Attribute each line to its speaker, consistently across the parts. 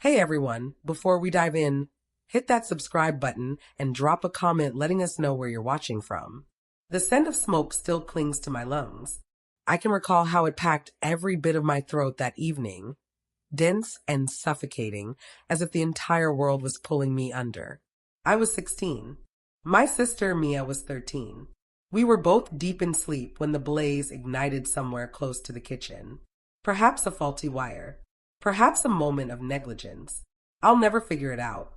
Speaker 1: Hey everyone, before we dive in, hit that subscribe button and drop a comment letting us know where you're watching from. The scent of smoke still clings to my lungs. I can recall how it packed every bit of my throat that evening, dense and suffocating, as if the entire world was pulling me under. I was 16. My sister Mia was 13. We were both deep in sleep when the blaze ignited somewhere close to the kitchen. Perhaps a faulty wire. Perhaps a moment of negligence. I'll never figure it out.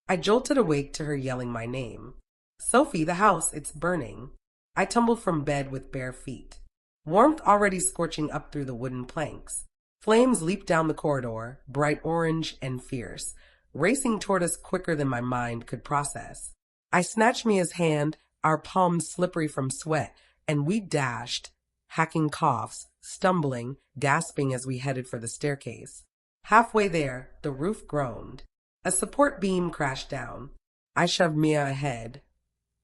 Speaker 1: I jolted awake to her yelling my name. Sophie, the house, it's burning. I tumbled from bed with bare feet. Warmth already scorching up through the wooden planks. Flames leaped down the corridor, bright orange and fierce, racing toward us quicker than my mind could process. I snatched Mia's hand, our palms slippery from sweat, and we dashed, hacking coughs, stumbling, gasping as we headed for the staircase. Halfway there, the roof groaned. A support beam crashed down. I shoved Mia ahead,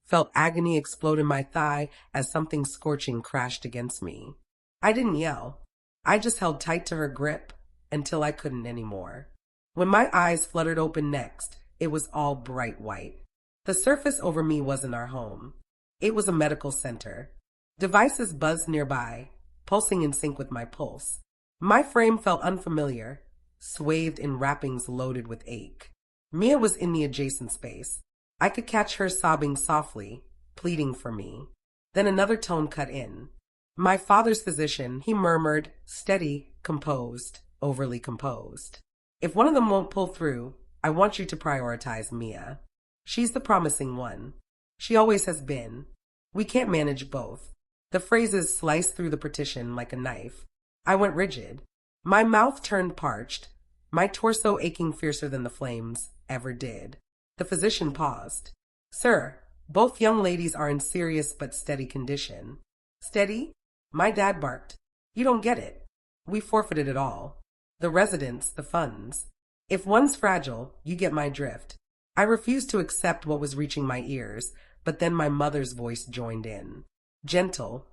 Speaker 1: felt agony explode in my thigh as something scorching crashed against me. I didn't yell. I just held tight to her grip until I couldn't anymore. When my eyes fluttered open next, it was all bright white. The surface over me wasn't our home. It was a medical center. Devices buzzed nearby, pulsing in sync with my pulse. My frame felt unfamiliar, swathed in wrappings loaded with ache. Mia was in the adjacent space. I could catch her sobbing softly, pleading for me. Then another tone cut in. My father's physician, he murmured, steady, composed, overly composed. If one of them won't pull through, I want you to prioritize Mia. She's the promising one. She always has been. We can't manage both. The phrases sliced through the partition like a knife. I went rigid. My mouth turned parched, my torso aching fiercer than the flames ever did. The physician paused. Sir, both young ladies are in serious but steady condition. Steady? My dad barked. You don't get it. We forfeited it all. The residence, the funds. If one's fragile, you get my drift. I refused to accept what was reaching my ears, but then my mother's voice joined in. Gentle,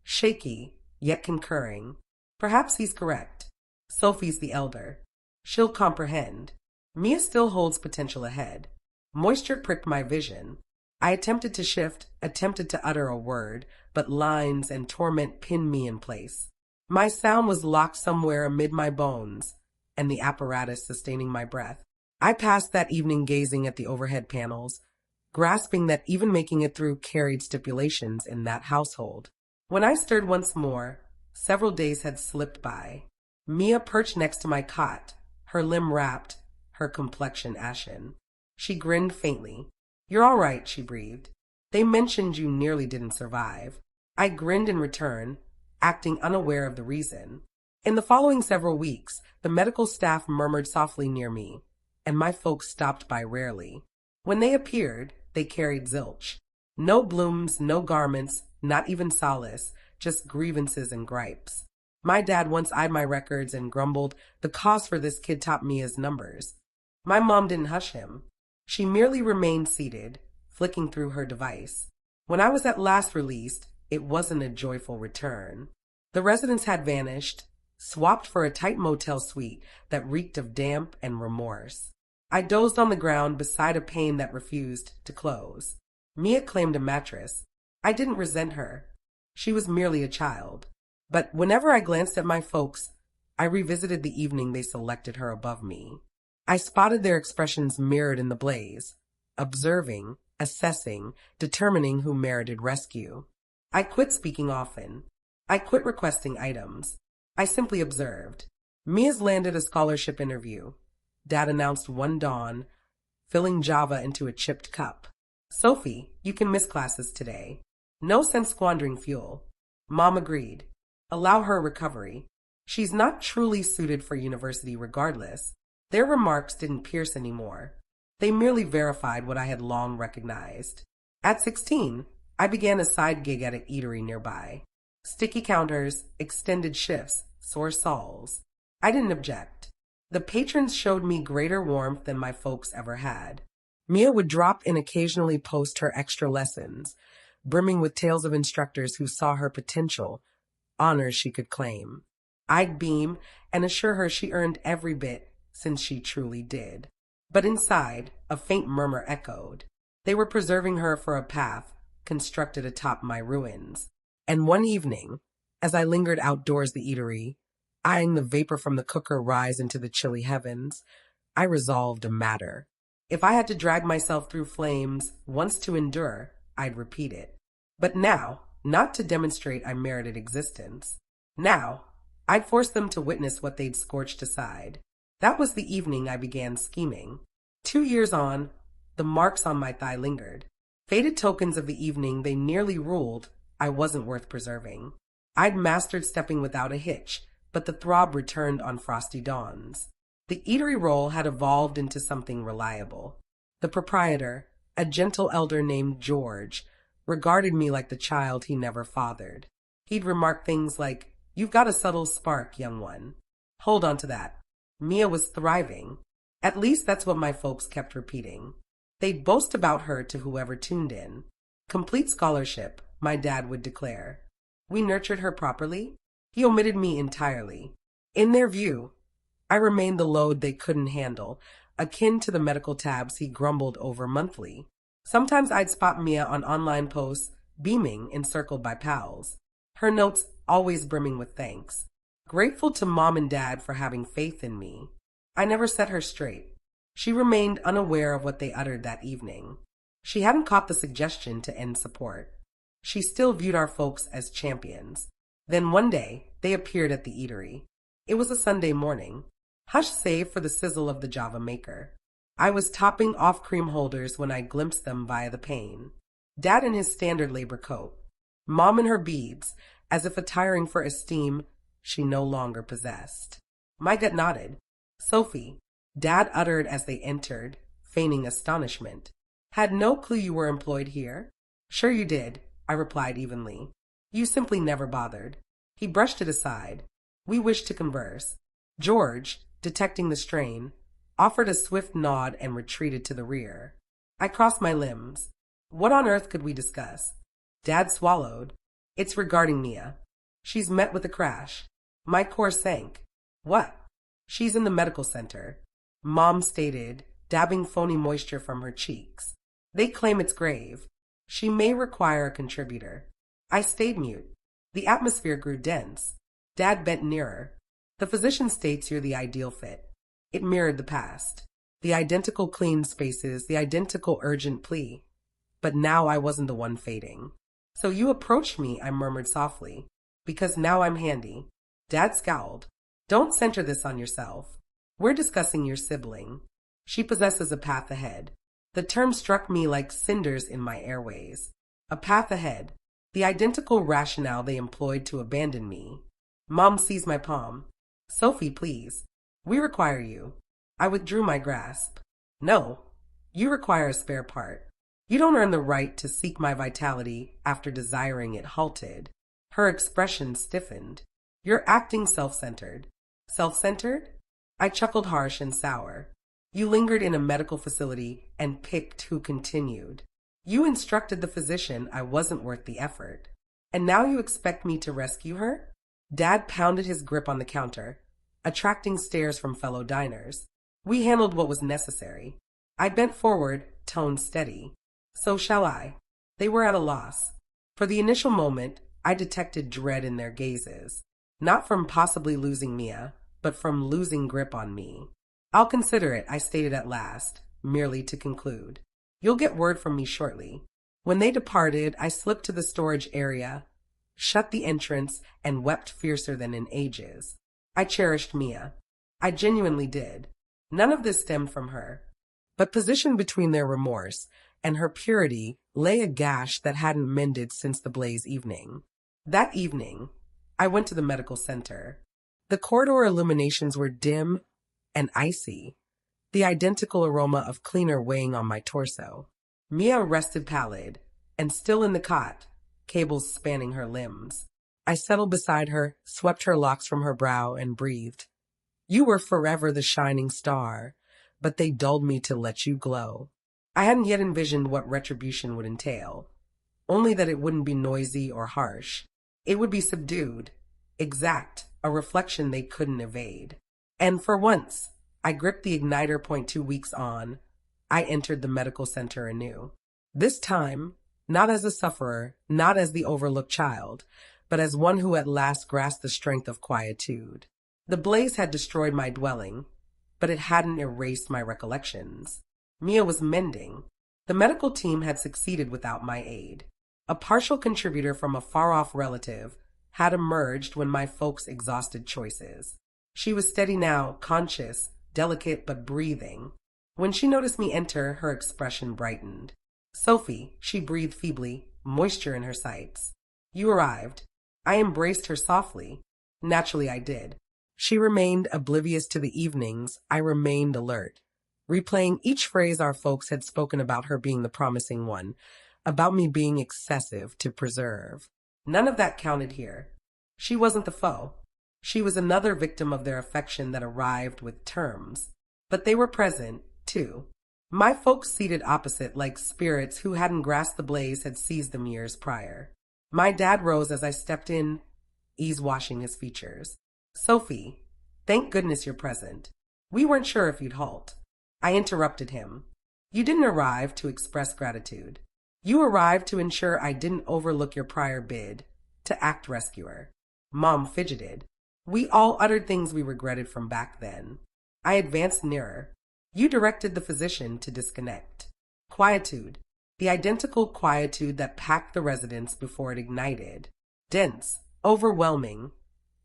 Speaker 1: shaky, yet concurring. Perhaps he's correct. Sophie's the elder. She'll comprehend. Mia still holds potential ahead. Moisture pricked my vision. I attempted to shift, attempted to utter a word, but lines and torment pinned me in place. My sound was locked somewhere amid my bones, and the apparatus sustaining my breath. I passed that evening gazing at the overhead panels, grasping that even making it through carried stipulations in that household. When I stirred once more, several days had slipped by. Mia perched next to my cot, her limb wrapped, her complexion ashen. She grinned faintly. You're all right, she breathed. They mentioned you nearly didn't survive. I grinned in return, acting unaware of the reason. In the following several weeks, the medical staff murmured softly near me, and my folks stopped by rarely. When they appeared, they carried zilch. No blooms, no garments, not even solace, just grievances and gripes. My dad once eyed my records and grumbled, the cost for this kid topped Mia's numbers. My mom didn't hush him. She merely remained seated, flicking through her device. When I was at last released, it wasn't a joyful return. The residence had vanished, swapped for a tight motel suite that reeked of damp and remorse. I dozed on the ground beside a pane that refused to close. Mia claimed a mattress. I didn't resent her. She was merely a child. But whenever I glanced at my folks, I revisited the evening they selected her above me. I spotted their expressions mirrored in the blaze, observing, assessing, determining who merited rescue. I quit speaking often. I quit requesting items. I simply observed. Mia's landed a scholarship interview. Dad announced one dawn, filling Java into a chipped cup. Sophie, you can miss classes today. No sense squandering fuel. Mom agreed. Allow her recovery. She's not truly suited for university regardless. Their remarks didn't pierce anymore. They merely verified what I had long recognized. At 16, I began a side gig at an eatery nearby. Sticky counters, extended shifts, sore soles. I didn't object. The patrons showed me greater warmth than my folks ever had. Mia would drop in occasionally post her extra lessons, brimming with tales of instructors who saw her potential, honors she could claim. I'd beam and assure her she earned every bit, since she truly did. But inside, a faint murmur echoed. They were preserving her for a path constructed atop my ruins. And one evening, as I lingered outdoors the eatery, eyeing the vapor from the cooker rise into the chilly heavens, I resolved a matter. If I had to drag myself through flames once to endure, I'd repeat it. But now, not to demonstrate I merited existence. Now, I'd force them to witness what they'd scorched aside. That was the evening I began scheming. 2 years on, the marks on my thigh lingered. Faded tokens of the evening they nearly ruled I wasn't worth preserving. I'd mastered stepping without a hitch, but the throb returned on frosty dawns. The eatery role had evolved into something reliable. The proprietor, a gentle elder named George, regarded me like the child he never fathered. He'd remark things like, "You've got a subtle spark, young one." Hold on to that. Mia was thriving. At least that's what my folks kept repeating. They'd boast about her to whoever tuned in. Complete scholarship, my dad would declare. We nurtured her properly. He omitted me entirely. In their view, I remained the load they couldn't handle, akin to the medical tabs he grumbled over monthly. Sometimes I'd spot Mia on online posts, beaming, encircled by pals. Her notes always brimming with thanks. Grateful to mom and dad for having faith in me. I never set her straight. She remained unaware of what they uttered that evening. She hadn't caught the suggestion to end support. She still viewed our folks as champions. Then one day, they appeared at the eatery. It was a Sunday morning. Hush save for the sizzle of the Java maker. I was topping off cream holders when I glimpsed them via the pane. Dad in his standard labor coat. Mom in her beads, as if attiring for esteem she no longer possessed. My gut nodded. "Sophie," Dad uttered as they entered, feigning astonishment. "Had no clue you were employed here?" "Sure you did," I replied evenly. "You simply never bothered." He brushed it aside. We wished to converse. George, detecting the strain, offered a swift nod and retreated to the rear. I crossed my limbs. What on earth could we discuss? Dad swallowed. "It's regarding Mia. She's met with a crash." My core sank. "What?" "She's in the medical center," Mom stated, dabbing phony moisture from her cheeks. "They claim it's grave. She may require a contributor." I stayed mute. The atmosphere grew dense. Dad bent nearer. "The physician states you're the ideal fit." It mirrored the past. The identical clean spaces, the identical urgent plea. But now I wasn't the one fading. "So you approached me," I murmured softly. "Because now I'm handy." Dad scowled. "Don't center this on yourself. We're discussing your sibling. She possesses a path ahead." The term struck me like cinders in my airways. A path ahead. The identical rationale they employed to abandon me. Mom seized my palm. "Sophie, please. We require you." I withdrew my grasp. "No. You require a spare part. You don't earn the right to seek my vitality after desiring it halted." Her expression stiffened. "You're acting self-centered." "Self-centered?" I chuckled harsh and sour. "You lingered in a medical facility and picked who continued. You instructed the physician I wasn't worth the effort. And now you expect me to rescue her?" Dad pounded his grip on the counter, attracting stares from fellow diners. We handled what was necessary. I bent forward, tone steady. "So shall I." They were at a loss. For the initial moment, I detected dread in their gazes. Not from possibly losing Mia, but from losing grip on me. "I'll consider it," I stated at last, merely to conclude. "You'll get word from me shortly." When they departed, I slipped to the storage area, shut the entrance, and wept fiercer than in ages. I cherished Mia. I genuinely did. None of this stemmed from her. But positioned between their remorse and her purity lay a gash that hadn't mended since the Blaze evening. That evening, I went to the medical center. The corridor illuminations were dim and icy, the identical aroma of cleaner weighing on my torso. Mia rested pallid, and still in the cot, cables spanning her limbs. I settled beside her, swept her locks from her brow, and breathed. "You were forever the shining star, but they dulled me to let you glow." I hadn't yet envisioned what retribution would entail, only that it wouldn't be noisy or harsh. It would be subdued, exact, a reflection they couldn't evade. And for once, I gripped the igniter point 2 weeks on. I entered the medical center anew. This time, not as a sufferer, not as the overlooked child, but as one who at last grasped the strength of quietude. The blaze had destroyed my dwelling, but it hadn't erased my recollections. Mia was mending. The medical team had succeeded without my aid. A partial contributor from a far-off relative had emerged when my folks exhausted choices. She was steady now, conscious, delicate but breathing. When she noticed me enter, her expression brightened. "Sophie," she breathed feebly, moisture in her sights. "You arrived." I embraced her softly. Naturally I did. She remained oblivious to the evenings. I remained alert, replaying each phrase our folks had spoken about her being the promising one, about me being excessive to preserve. None of that counted here. She wasn't the foe. She was another victim of their affection that arrived with terms. But they were present, too. My folks seated opposite like spirits who hadn't grasped the blaze had seized them years prior. My dad rose as I stepped in, ease washing his features. "Sophie, thank goodness you're present. We weren't sure if you'd halt." I interrupted him. "You didn't arrive to express gratitude. You arrived to ensure I didn't overlook your prior bid, to act rescuer." Mom fidgeted. We all uttered things we regretted from back then. I advanced nearer. "You directed the physician to disconnect." Quietude. The identical quietude that packed the residence before it ignited. Dense, overwhelming,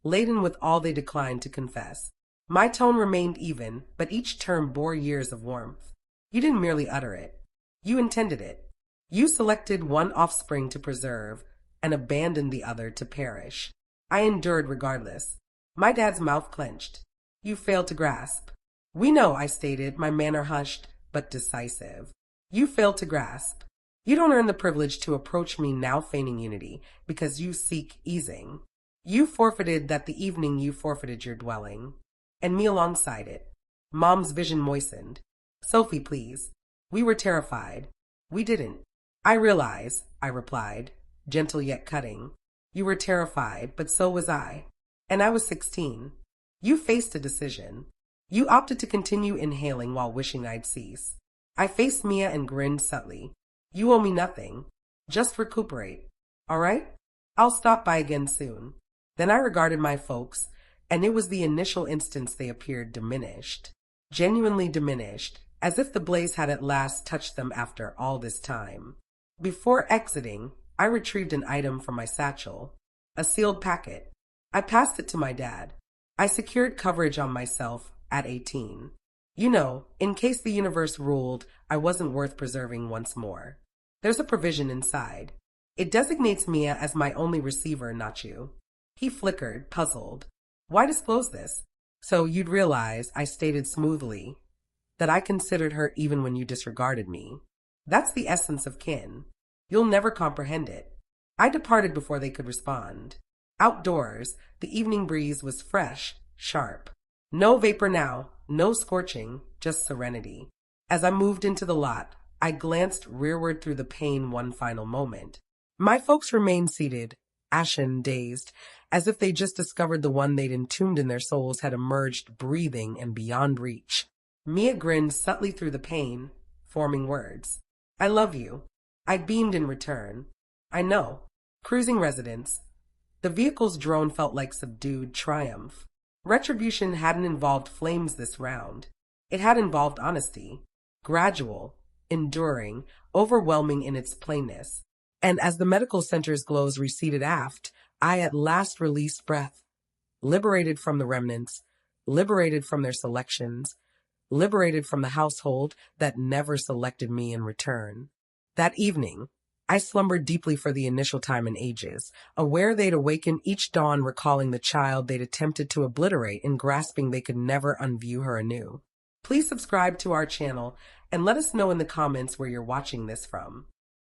Speaker 1: laden with all they declined to confess. My tone remained even, but each term bore years of warmth. You didn't merely utter it. You intended it. You selected one offspring to preserve and abandoned the other to perish. I endured regardless. My dad's mouth clenched. "You failed to grasp." "We know," I stated, my manner hushed but decisive. "You failed to grasp. You don't earn the privilege to approach me now feigning unity because you seek easing. You forfeited that the evening you forfeited your dwelling, and me alongside it." Mom's vision moistened. "Sophie, please. We were terrified. We didn't." "I realize," I replied, gentle yet cutting. "You were terrified, but so was I. And I was 16. You faced a decision. You opted to continue inhaling while wishing I'd cease." I faced Mia and grinned subtly. "You owe me nothing. Just recuperate. All right? I'll stop by again soon." Then I regarded my folks, and it was the initial instance they appeared diminished. Genuinely diminished, as if the blaze had at last touched them after all this time. Before exiting, I retrieved an item from my satchel. A sealed packet. I passed it to my dad. I secured coverage on myself at 18. You know, in case the universe ruled I wasn't worth preserving once more. There's a provision inside. It designates Mia as my only receiver, not you. He flickered, puzzled. "Why disclose this?" "So you'd realize," I stated smoothly, "that I considered her even when you disregarded me. That's the essence of kin. You'll never comprehend it." I departed before they could respond. Outdoors, the evening breeze was fresh, sharp. No vapor now, no scorching, just serenity. As I moved into the lot, I glanced rearward through the pane one final moment. My folks remained seated, ashen, dazed, as if they just discovered the one they'd entombed in their souls had emerged breathing and beyond reach. Mia grinned subtly through the pane, forming words. "I love you." I beamed in return. "I know." Cruising residence. The vehicle's drone felt like subdued triumph. Retribution hadn't involved flames this round. It had involved honesty. Gradual, enduring, overwhelming in its plainness. And as the medical center's glows receded aft, I at last released breath, liberated from the remnants, liberated from their selections, liberated from the household that never selected me in return. That evening, I slumbered deeply for the initial time in ages, aware they'd awaken each dawn recalling the child they'd attempted to obliterate and grasping they could never unview her anew. Please subscribe to our channel and let us know in the comments where you're watching this from.